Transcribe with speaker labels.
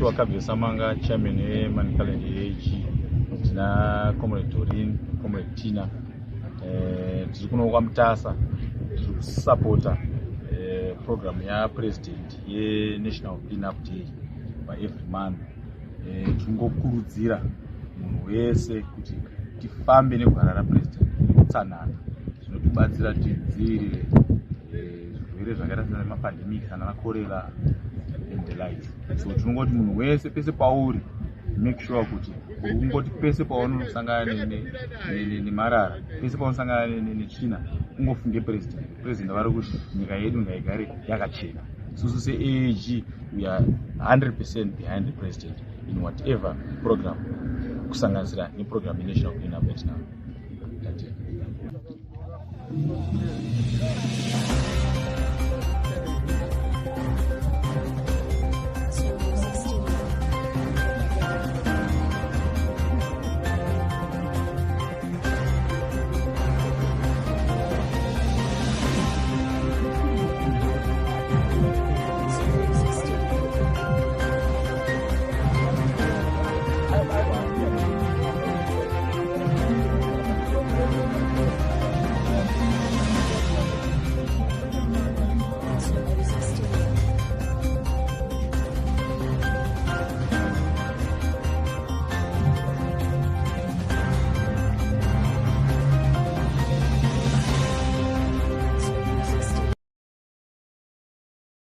Speaker 1: wakabvesamanga chairman weManicaland AAG, tina comrade Dorin, comrade Tina, tiri kuno kwaMutasa, tiri kusapota program yapresident yeNational Cleanup Day every month. Tingokurudzira munhu wese kuti tifambe negwara rapresident utsanana, zvinotibatsira tidzivirire zvirwere zvakaita semapandemic kana makorera and the likes. So tinongoti munhu wese pese pauri make sure kuti ungoti pese paunosangana nemarara, pese paunosangana netsvina, ungofunge president vari kuti nyika yedu ngaigare yakachena. Susu se-AAG, we are 100% behind the president in whatever program kusanganisira neprogram yeNational Cleanup Action Group.